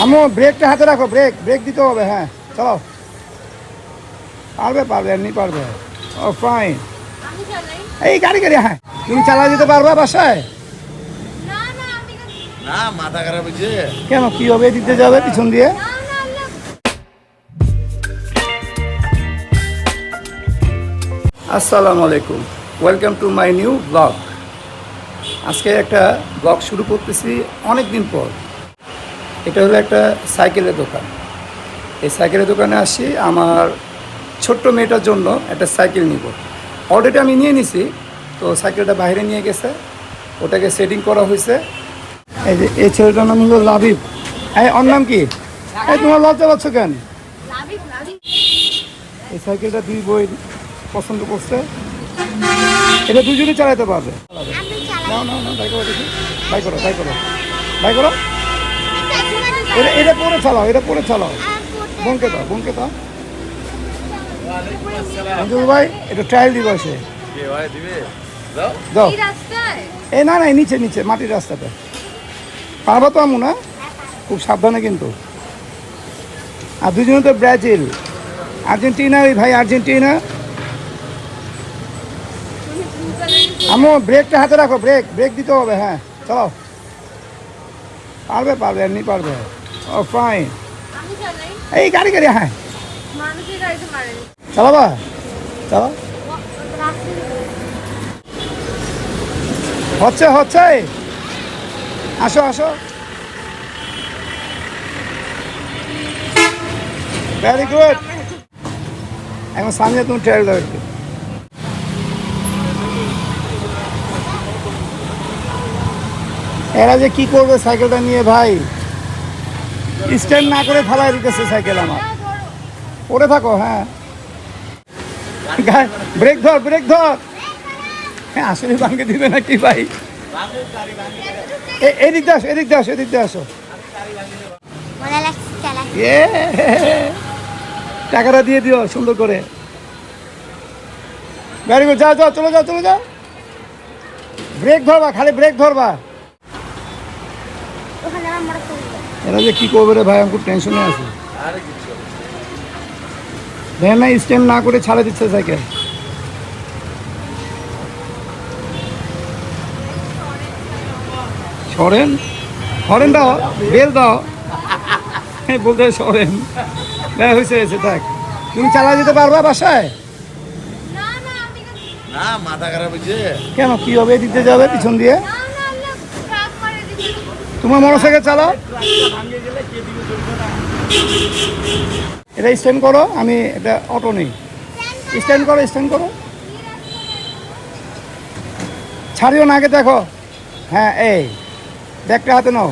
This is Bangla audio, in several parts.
আমো ব্রেকটা হাতে রাখো, ব্রেক ব্রেক দিতে হবে। হ্যাঁ চলো, পারবে পারবে, এমনি পারবে। ও ফাইন। এই গাড়ি গাড়ি, হ্যাঁ তুমি চালা যেতে পারবে বাসায়? না মাথা খারাপ হয়েছে। কেন, কি হবে? দিতে যাবে পিছন দিয়ে। আসসালামু আলাইকুম, welcome to my new blog. আজকে একটা ব্লগ শুরু করতেছি অনেক দিন পর। এটা হলো একটা সাইকেলের দোকান। এই সাইকেলের দোকানে আসি আমার ছোট্ট মেয়েটার জন্য একটা সাইকেল নিব। অলরেডি আমি নিয়ে নিছি, তো সাইকেলটা বাইরে নিয়ে গেছে, ওটাকে সেটিং করা হয়েছে। এই যে এই ছেলেটার নাম হলো লাবিব। এই ওর নাম কি? এই তোমার লজ্জা পাচ্ছ কেন? এই সাইকেলটা দুই বই পছন্দ করছে, এটা দুজনে চালাতে পারবে। নাও নাও নাও, বাই করো দেখি, বাই করো বাই করো বাই করো। এটা এটা পরে চালাও, এটা পরে চালাও। বঙ্কে দাও, বঙ্কে দাও। অঞ্জল ভাই এটা ট্রায়াল দিব সে। দাও। এই না না, নিচে নিচে মাটির রাস্তাটা পারবা তো আমু না? খুব সাবধানে কিন্তু। আর দুজনে তো ব্রাজিল, আর্জেন্টিনা। ওই ভাই আর্জেন্টিনা। আমু ব্রেকটা হাতে রাখো, ব্রেক ব্রেক দিতে হবে। হ্যাঁ চলো, পারবে পারবে, এমনি পারবে। ও ফাইন। এই গাড়ি গাড়ি, হ্যাঁ চালাবা, চলো। হচ্ছে হচ্ছে, আসো আসো। Very good. এখন সামনে তুমি ট্রায়াল দাও একটু। এরা যে কি করবে সাইকেলটা নিয়ে ভাই, স্ট্যান্ড না করে ফালাই দিতেছে সাইকেল আমার। পড়ে থাকো। হ্যাঁ ব্রেক ধর, ব্রেক ধর। হ্যাঁ আসলে ভাঙে দিবে নাকি ভাই? এদিক দিয়ে আসো, এদিক দিয়ে আসো, এদিক দিয়ে আসো। টাকাটা দিয়ে দিও সুন্দর করে। ভেরি গুড, যাও যাও, চলে যাও চলে যাও। ব্রেক ধরবা, খালি ব্রেক ধরবা। এরা যে কি করবে রে ভাই, আমি খুব টেনশনে আছি। দেখেন না, স্ট্যান্ড না করে ছাড়ে দিচ্ছে সাইকেল। সরেন, হরেন দাও, বেল দাও। বলতে সরেন। হয়েছে হয়েছে, থাক। তুমি চালা যেতে পারবা বাসায়? না মাথা খারাপ হয়েছে। কেন, কি হবে? দিতে যাবে পিছন দিয়ে। তোমার মোটরসাইকেল চালাও। এটা স্ট্যান্ড করো, আমি এটা অটো নেই। স্ট্যান্ড করো, স্ট্যান্ড করো। ছাড়িও না, আগে দেখো। হ্যাঁ এই ব্যাগটা হাতে নাও।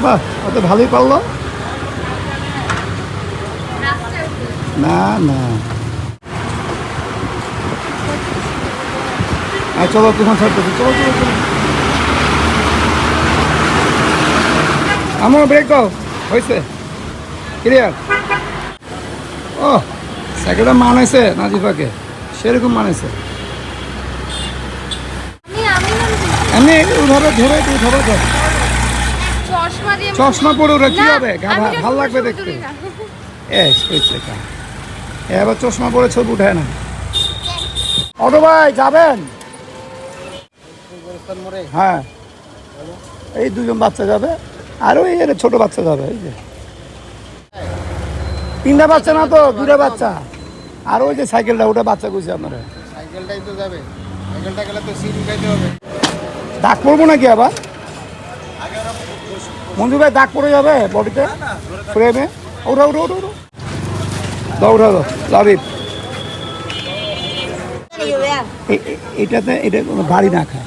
বাহ, অত ভালোই পারলো। না না, চলো তুফান ছাড়তেছি, চলো চলো চলো। আমার ব্রেক দাও, হয়েছে ক্লিয়ার। ও সাইকেলটা মানাইছে নাজিফাকে, সেরকম মানাইছে। এমনি ওইভাবে ধরে ধরে ধরে। চশমা পরে ওরা কি হবে? ভালো লাগবে দেখতে। এবার চশমা পরে ছবি উঠায় না। অটো ভাই যাবেন? হ্যাঁ এই দুজন বাচ্চা যাবে, আর ওই ছোট বাচ্চা যাবে। এই যে তিনটা বাচ্চা না তো, দুটা বাচ্চা। আর ওই যে সাইকেলটা, ওটা বাচ্চা কইছে আপনারা। সাইকেলটাই তো যাবে, সাইকেলটা গেলে তো সিট উঠাইতে হবে। দাগ পড়বো নাকি আবার? মঞ্জু ভাই দাগ পড়ে যাবে বডিতে, ফ্রেমে। ওরা ওরা ওরা দাও, উঠা দাও লাভিব। এটাতে এটা কোনো বাড়ি না খায়,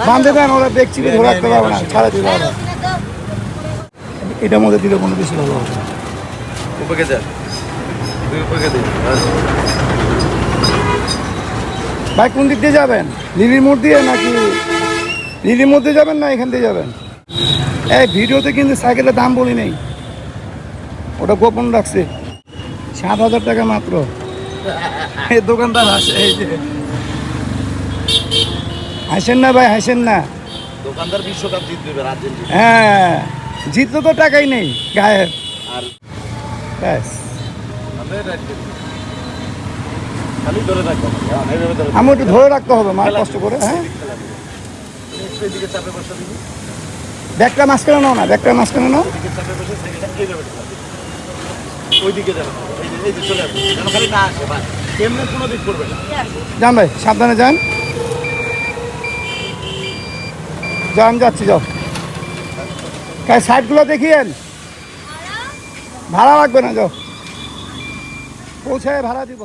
বাঁধে দেন। ওরা দেখছি ধরে রাখতে পারবে না, ছাড়া দিতে পারবে। এটার মধ্যে দিলে কোনো বেশি ভালো হবে। ভাই কোন দিক দিয়ে যাবেন? লিলির মোড় দিয়ে নাকি? লিলির মধ্যে যাবেন না এখান দিয়ে যাবেন? এই ভিডিওতে কিন্তু সাইকেলের দাম বলি নেই, ওটা গোপন রাখছে। 7,000 টাকা মাত্র। এই দোকানদার আসে, এই যে হাসেন না ভাই, হাসেন না। দোকানদার বিশ্বকাপ জিতবে এবার আর্জেন্টিনা। হ্যাঁ, জিতলে তো টাকাই নেই গায়ের। আর ব্যাস, আমরা রাইট করি। খালি ধরে রাখবো। হ্যাঁ, এইভাবে ধরে আমি একটু ধরে রাখতে হবে মা, কষ্ট করে। হ্যাঁ, একটু এদিকে চাপে বসা দিবি। ব্যাগটা মাঝখানে নাও না, ব্যাগটা মাঝখানে নাও। এদিকে চাপে বসে সাইকেলটা এইভাবে ঢোকা দিবি। ওইদিকে যাবে। এই যে চলে আসবে। যেন খালি না আসে ভাই। এমনি কোনো দিক করবে না। যান ভাই, সাবধানে যান। যাও, আমি যাচ্ছি, যাও। তাই সাইডগুলো দেখিয়েন, ভাড়া লাগবে না, যাও। পৌঁছায় ভাড়া দিব।